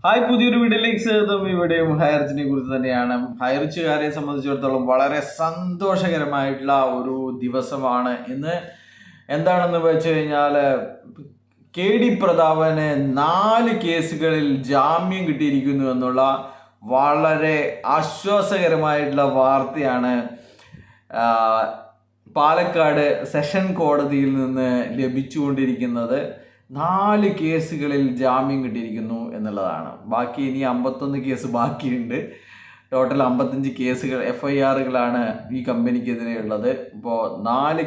Hi, പുതിയൊരു വീഡിയോയിലേക്ക് സ്വാഗതം. ഇവിടെയും ഹൈറിച്ചിനെ കുറിച്ച് തന്നെയാണ്. ഹൈറിച്ചുകാരെ സംബന്ധിച്ചിടത്തോളം വളരെ സന്തോഷകരമായിട്ടുള്ള ഒരു ദിവസമാണ് ഇന്ന്. എന്താണെന്ന് വെച്ച് കഴിഞ്ഞാൽ KD പ്രതാപന് 4 കേസുകളിൽ ജാമ്യം കിട്ടിയിരിക്കുന്നു എന്നുള്ള വളരെ ആശ്വാസകരമായിട്ടുള്ള വാർത്തയാണ് പാലക്കാട് സെഷൻ കോടതിയിൽ നിന്ന് ലഭിച്ചുകൊണ്ടിരിക്കുന്നത്. 4 കേസുകളിൽ ജാമ്യം കിട്ടിയിരിക്കുന്നു എന്നുള്ളതാണ്. ബാക്കി ഇനി 51 കേസ് ബാക്കിയുണ്ട്. ടോട്ടൽ 55 കേസുകൾ FIRകളാണ് ഈ കമ്പനിക്കെതിരെ ഉള്ളത്. ഇപ്പോൾ 4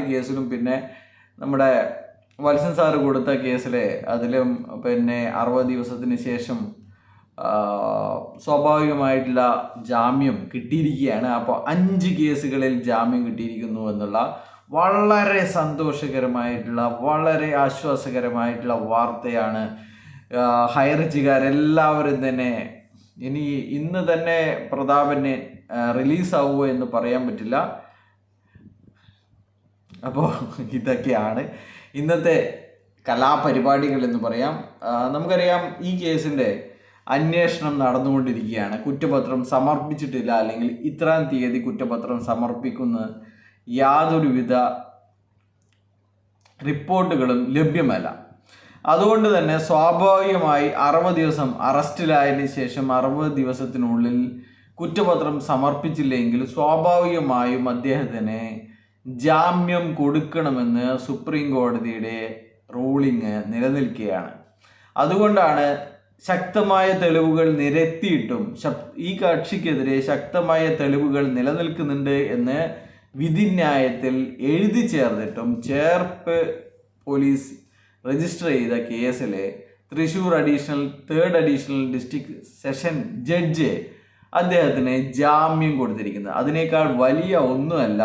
കേസിലും പിന്നെ നമ്മുടെ വത്സൻ സാറ് കൊടുത്ത കേസിലെ അതിലും പിന്നെ 60 ദിവസത്തിന് ശേഷം സ്വാഭാവികമായിട്ടുള്ള ജാമ്യം കിട്ടിയിരിക്കുകയാണ്. അപ്പോൾ 5 കേസുകളിൽ ജാമ്യം കിട്ടിയിരിക്കുന്നു എന്നുള്ള വളരെ സന്തോഷകരമായിട്ടുള്ള വളരെ ആശ്വാസകരമായിട്ടുള്ള വാർത്തയാണ്. ഹൈറിച്ചുകാരെല്ലാവരും തന്നെ ഇന്ന് തന്നെ പ്രതാപനെ റിലീസാവുമോ എന്ന് പറയാൻ പറ്റില്ല. അപ്പോൾ ഇതൊക്കെയാണ് ഇന്നത്തെ കലാപരിപാടികൾ എന്ന് പറയാം. നമുക്കറിയാം, ഈ കേസിൻ്റെ അന്വേഷണം നടന്നുകൊണ്ടിരിക്കുകയാണ്. കുറ്റപത്രം സമർപ്പിച്ചിട്ടില്ല, അല്ലെങ്കിൽ ഇത്രാം തീയതി കുറ്റപത്രം സമർപ്പിക്കുന്ന യാതൊരുവിധ റിപ്പോർട്ടുകളും ലഭ്യമല്ല. അതുകൊണ്ട് തന്നെ സ്വാഭാവികമായി 60 ദിവസം അറസ്റ്റിലായതിനു ശേഷം 60 ദിവസത്തിനുള്ളിൽ കുറ്റപത്രം സമർപ്പിച്ചില്ലെങ്കിൽ സ്വാഭാവികമായും അദ്ദേഹത്തിന് ജാമ്യം കൊടുക്കണമെന്ന് സുപ്രീം കോടതിയുടെ റൂളിങ് നിലനിൽക്കുകയാണ്. അതുകൊണ്ടാണ് ശക്തമായ തെളിവുകൾ നിരത്തിയിട്ടും ഈ കക്ഷിക്കെതിരെ ശക്തമായ തെളിവുകൾ നിലനിൽക്കുന്നുണ്ട് എന്ന് വിധിന്യായത്തിൽ എഴുതി ചേർന്നിട്ടും ചേർപ്പ് പോലീസ് രജിസ്റ്റർ ചെയ്ത കേസിലെ Thrissur third additional district session judge അദ്ദേഹത്തിന് ജാമ്യം കൊടുത്തിരിക്കുന്നത്. അതിനേക്കാൾ വലിയ ഒന്നുമല്ല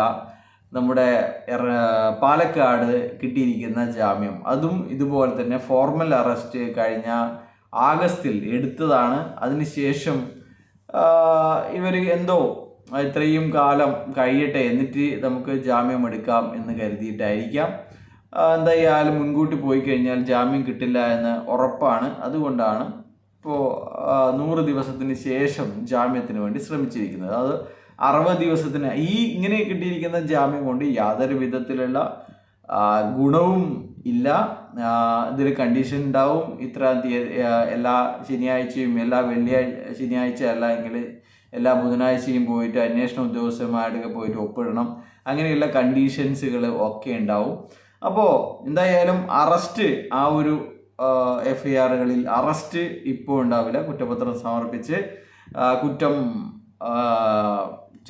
നമ്മുടെ പാലക്കാട് കിട്ടിയിരിക്കുന്ന ജാമ്യം. അതും ഇതുപോലെ തന്നെ ഫോർമൽ അറസ്റ്റ് കഴിഞ്ഞ ആഗസ്റ്റിൽ എടുത്തതാണ്. അതിനുശേഷം ഇവർ ഇത്രയും കാലം കഴിയട്ടെ, എന്നിട്ട് നമുക്ക് ജാമ്യം എടുക്കാം എന്ന് കരുതിയിട്ടായിരിക്കാം. എന്തായാലും മുൻകൂട്ടി പോയി കഴിഞ്ഞാൽ ജാമ്യം കിട്ടില്ല എന്ന് ഉറപ്പാണ്. അതുകൊണ്ടാണ് ഇപ്പോൾ 100 ദിവസത്തിന് ശേഷം ജാമ്യത്തിന് വേണ്ടി ശ്രമിച്ചിരിക്കുന്നത്. അത് 60 ദിവസത്തിന് ഇങ്ങനെ കിട്ടിയിരിക്കുന്ന ജാമ്യം കൊണ്ട് യാതൊരു വിധത്തിലുള്ള ഗുണവും ഇല്ല. ഇതിൽ കണ്ടീഷൻ ഉണ്ടാവും. ഇത്ര തീയതി എല്ലാ ശനിയാഴ്ചയും, എല്ലാ ശനിയാഴ്ച അല്ല എങ്കിൽ എല്ലാ ബുധനാഴ്ചയും പോയിട്ട് അന്വേഷണ ഉദ്യോഗസ്ഥന്മാരുടെ പോയിട്ട് ഒപ്പിടണം. അങ്ങനെയുള്ള കണ്ടീഷൻസുകൾ ഒക്കെ ഉണ്ടാവും. അപ്പോൾ എന്തായാലും അറസ്റ്റ് ആ ഒരു FIRകളിൽ അറസ്റ്റ് ഇപ്പോൾ ഉണ്ടാവില്ല. കുറ്റപത്രം സമർപ്പിച്ച് കുറ്റം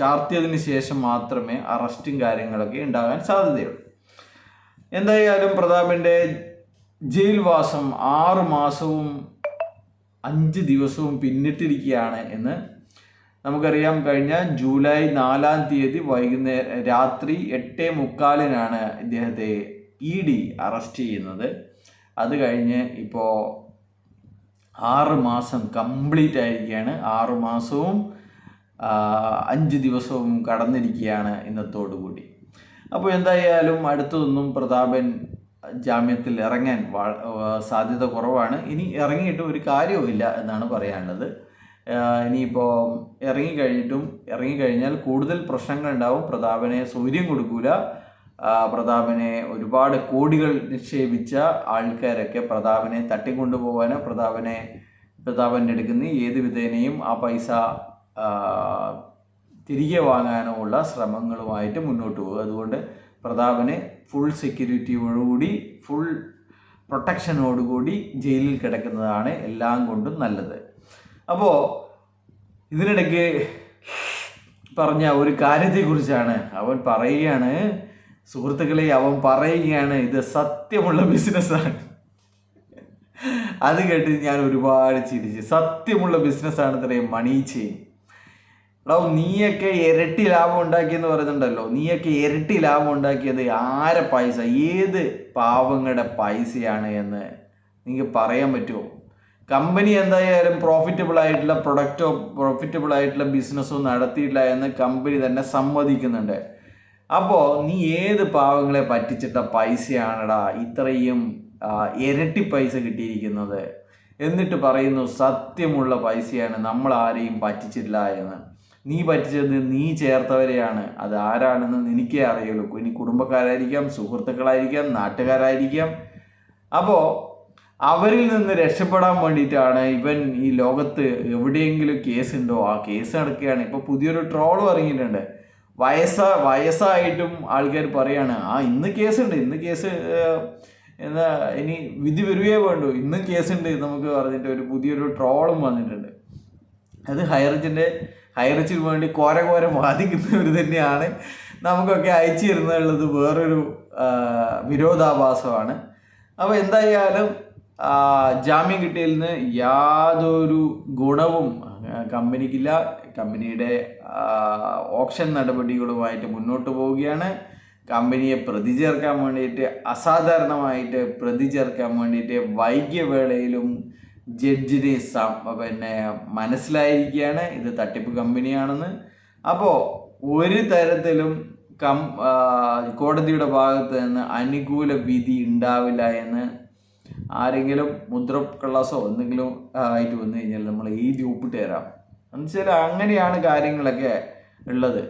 ചാർത്തിയതിന് ശേഷം മാത്രമേ അറസ്റ്റും കാര്യങ്ങളൊക്കെ ഉണ്ടാകാൻ സാധ്യതയുള്ളൂ. എന്തായാലും പ്രതാപൻ്റെ ജയിൽവാസം 6 മാസവും 5 ദിവസവും പിന്നിട്ടിരിക്കുകയാണ് എന്ന് നമുക്കറിയാം. കഴിഞ്ഞ ജൂലൈ 4-ാം തീയതി രാത്രി 8:45 ഇദ്ദേഹത്തെ ED അറസ്റ്റ് ചെയ്യുന്നത്. അത് കഴിഞ്ഞ് ഇപ്പോൾ 6 മാസം കംപ്ലീറ്റ് ആയിരിക്കുകയാണ്. 6 മാസവും 5 ദിവസവും കടന്നിരിക്കുകയാണ് ഇന്നത്തോടുകൂടി. അപ്പോൾ എന്തായാലും അടുത്തതൊന്നും പ്രതാപൻ ജാമ്യത്തിൽ ഇറങ്ങാൻ സാധ്യത കുറവാണ്. ഇനി ഇറങ്ങിയിട്ടും ഒരു കാര്യവുമില്ല എന്നാണ് പറയാനുള്ളത്. ഇനിയിപ്പോൾ ഇറങ്ങിക്കഴിഞ്ഞാൽ കൂടുതൽ പ്രശ്നങ്ങൾ ഉണ്ടാവും. പ്രതാപനെ സൗകര്യം കൊടുക്കൂല. പ്രതാപനെ ഒരുപാട് കോടികൾ നിക്ഷേപിച്ച ആൾക്കാരൊക്കെ പ്രതാപനെ തട്ടിക്കൊണ്ടുപോകാനോ പ്രതാപൻ്റെ അടുക്കുന്ന ഏത് വിധേനയും ആ പൈസ തിരികെ വാങ്ങാനോ ഉള്ള ശ്രമങ്ങളുമായിട്ട് മുന്നോട്ട് പോകുക. അതുകൊണ്ട് പ്രതാപനെ ഫുൾ സെക്യൂരിറ്റിയോടുകൂടി ഫുൾ പ്രൊട്ടക്ഷനോടുകൂടി ജയിലിൽ കിടക്കുന്നതാണ് എല്ലാം കൊണ്ടും നല്ലത്. അപ്പോൾ ഇതിനിടയ്ക്ക് പറഞ്ഞ ഒരു കാര്യത്തെക്കുറിച്ചാണ് അവൻ പറയുകയാണ്. സുഹൃത്തുക്കളെ, അവൻ പറയുകയാണ് ഇത് സത്യമുള്ള ബിസിനസ്സാണ്. അത് കേട്ട് ഞാൻ ഒരുപാട് ചിരിച്ച്. സത്യമുള്ള ബിസിനസ്സാണ് ഇത്രയും മണി ചെയിൻ. നീയൊക്കെ ഇരട്ടി ലാഭം ഉണ്ടാക്കിയെന്ന് പറയുന്നുണ്ടല്ലോ. നീയൊക്കെ ഇരട്ടി ലാഭം ഉണ്ടാക്കിയത് ആരെ പൈസ, ഏത് പാവങ്ങളുടെ പൈസയാണ് എന്ന് നിങ്ങൾക്ക് പറയാൻ പറ്റുമോ? കമ്പനി എന്തായാലും പ്രോഫിറ്റബിൾ ആയിട്ടുള്ള പ്രൊഡക്റ്റോ പ്രോഫിറ്റബിൾ ആയിട്ടുള്ള ബിസിനസ്സോ നടത്തിയില്ല എന്ന് കമ്പനി തന്നെ സമ്മതിക്കുന്നുണ്ട്. അപ്പോൾ നീ ഏത് പാവങ്ങളെ പറ്റിച്ചിട്ട പൈസയാണടാ ഇത്രയും ഇരട്ടി പൈസ കിട്ടിയിരിക്കുന്നത് എന്നിട്ട് പറയുന്നു സത്യമുള്ള പൈസയാണ്, നമ്മൾ ആരെയും പറ്റിച്ചില്ല എന്ന്. നീ പറ്റിച്ചത് നീ ചേർത്തവരെയാണ്. അത് ആരാണെന്ന് നിനക്കേ അറിയുള്ളൂ. ഇനി കുടുംബക്കാരായിരിക്കാം, സുഹൃത്തുക്കളായിരിക്കാം, നാട്ടുകാരായിരിക്കാം. അപ്പോൾ അവരിൽ നിന്ന് രക്ഷപ്പെടാൻ വേണ്ടിയിട്ടാണ് ഇവൻ ഈ ലോകത്ത് എവിടെയെങ്കിലും കേസുണ്ടോ ആ കേസ് നടക്കുകയാണ്. ഇപ്പോൾ പുതിയൊരു ട്രോളും ഇറങ്ങിയിട്ടുണ്ട്. വയസ്സായിട്ടും ആൾക്കാർ പറയാണ് ഇന്ന് കേസുണ്ട്, ഇന്ന് കേസ് എന്നാ ഇനി വിധി വരികയേ വേണ്ടു, ഇന്നും കേസുണ്ട് നമുക്ക് പറഞ്ഞിട്ട് ഒരു പുതിയൊരു ട്രോളും വന്നിട്ടുണ്ട്. അത് ഹൈറിച്ചിന് വേണ്ടി കോര വാദിക്കുന്നവർ തന്നെയാണ് നമുക്കൊക്കെ അയച്ചു തരുന്നുള്ളത്. വേറൊരു വിരോധാഭാസമാണ്. അപ്പോൾ എന്തായാലും ജാമ്യം കിട്ടിയതിൽ നിന്ന് യാതൊരു ഗുണവും കമ്പനിക്കില്ല. കമ്പനിയുടെ ഓപ്ഷൻ നടപടികളുമായിട്ട് മുന്നോട്ട് പോവുകയാണ്. കമ്പനിയെ പ്രതി ചേർക്കാൻ വേണ്ടിയിട്ട്, അസാധാരണമായിട്ട് പ്രതി ചേർക്കാൻ വേണ്ടിയിട്ട് വൈകിയ വേളയിലും ജഡ്ജിന് മനസ്സിലായിരിക്കുകയാണ് ഇത് തട്ടിപ്പ് കമ്പനിയാണെന്ന്. അപ്പോൾ ഒരു തരത്തിലും കോടതിയുടെ ഭാഗത്ത് നിന്ന് അനുകൂല വിധി ഉണ്ടാവില്ല എന്ന് ആരെങ്കിലും മുദ്രക്കള്ളാസോ എന്തെങ്കിലും ആയിട്ട് വന്നു കഴിഞ്ഞാൽ നമ്മൾ എഴുതി ഒപ്പിട്ട് തരാം. എന്നുവെച്ചാൽ അങ്ങനെയാണ് കാര്യങ്ങളൊക്കെ ഉള്ളത്.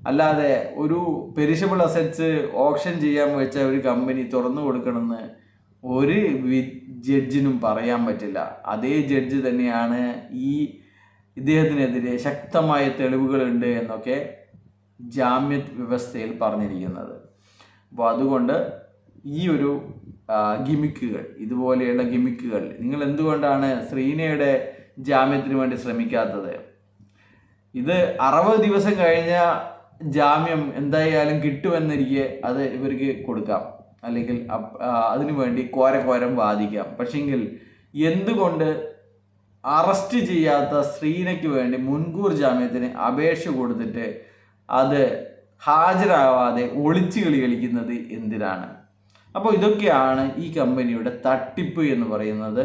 അല്ലാതെ ഒരു പെരിഷബിൾ അസറ്റ്സ് ഓപ്ഷൻ ചെയ്യാൻ വെച്ച ഒരു കമ്പനി തുറന്നു കൊടുക്കണമെന്ന് ഒരു ജഡ്ജിനും പറയാൻ പറ്റില്ല. അതേ ജഡ്ജി തന്നെയാണ് ഇദ്ദേഹത്തിനെതിരെ ശക്തമായ തെളിവുകളുണ്ട് എന്നൊക്കെ ജാമ്യ വ്യവസ്ഥയിൽ പറഞ്ഞിരിക്കുന്നത്. അപ്പോൾ അതുകൊണ്ട് ഈ ഒരു ഇതുപോലെയുള്ള ഗിമിക്കുകൾ നിങ്ങൾ എന്തുകൊണ്ടാണ് ശ്രീനയുടെ ജാമ്യത്തിന് വേണ്ടി ശ്രമിക്കാത്തത്? ഇത് 60 ദിവസം കഴിഞ്ഞ ജാമ്യം എന്തായാലും കിട്ടുമെന്നിരിക്കെ അത് ഇവർക്ക് കൊടുക്കാം, അല്ലെങ്കിൽ അതിനു വേണ്ടി കോരം വാദിക്കാം. പക്ഷെങ്കിൽ എന്തുകൊണ്ട് അറസ്റ്റ് ചെയ്യാത്ത ശ്രീനയ്ക്ക് വേണ്ടി മുൻകൂർ ജാമ്യത്തിന് അപേക്ഷ കൊടുത്തിട്ട് അത് ഹാജരാവാതെ ഒളിച്ചു കളിക്കുന്നത് എന്തിനാണ്? അപ്പോൾ ഇതൊക്കെയാണ് ഈ കമ്പനിയുടെ തട്ടിപ്പ് എന്ന് പറയുന്നത്.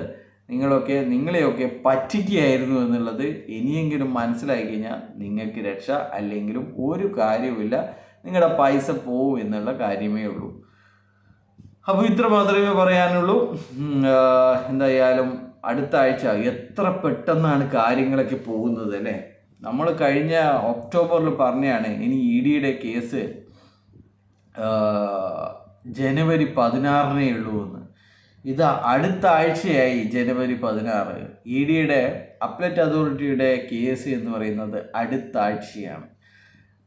നിങ്ങളെയൊക്കെ പറ്റിക്കുകയായിരുന്നു എന്നുള്ളത് ഇനിയെങ്കിലും മനസ്സിലായി കഴിഞ്ഞാൽ നിങ്ങൾക്ക് രക്ഷ, അല്ലെങ്കിലും ഒരു കാര്യവുമില്ല, നിങ്ങളുടെ പൈസ പോവും എന്നുള്ള കാര്യമേ ഉള്ളൂ. അപ്പോൾ ഇത്ര മാത്രമേ പറയാനുള്ളൂ. എന്തായാലും അടുത്ത ആഴ്ച എത്ര പെട്ടെന്നാണ് കാര്യങ്ങളൊക്കെ പോകുന്നത് അല്ലേ. നമ്മൾ കഴിഞ്ഞ ഒക്ടോബറിൽ പറഞ്ഞതാണ് ഇനി ഇഡിയുടെ കേസ് ജനുവരി 16 ഉള്ളൂ എന്ന്. ഇത് അടുത്ത ആഴ്ചയായി ജനുവരി 16. ഇഡിയുടെ അപ്പലറ്റ് അതോറിറ്റിയുടെ കേസ് എന്ന് പറയുന്നത് അടുത്ത ആഴ്ചയാണ്.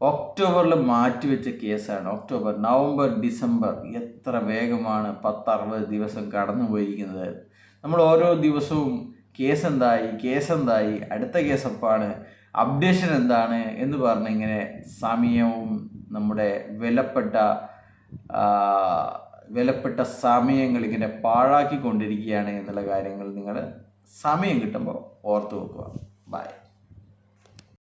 ഒക്ടോബറിൽ മാറ്റിവെച്ച കേസാണ്. ഒക്ടോബർ, നവംബർ, ഡിസംബർ, എത്ര വേഗമാണ് 10-60 ദിവസം കടന്നു പോയിരിക്കുന്നത്. നമ്മൾ ഓരോ ദിവസവും കേസ് എന്തായി, അടുത്ത കേസ് എപ്പാണ്, അപ്ഡേഷൻ എന്താണ് എന്ന് പറഞ്ഞ് ഇങ്ങനെ സമയവും നമ്മുടെ വിലപ്പെട്ട സമയങ്ങൾ ഇങ്ങനെ പാഴാക്കിക്കൊണ്ടിരിക്കുകയാണ് എന്നുള്ള കാര്യങ്ങൾ നിങ്ങൾ സമയം കിട്ടുമ്പോൾ ഓർത്ത് വെക്കുക. ബൈ.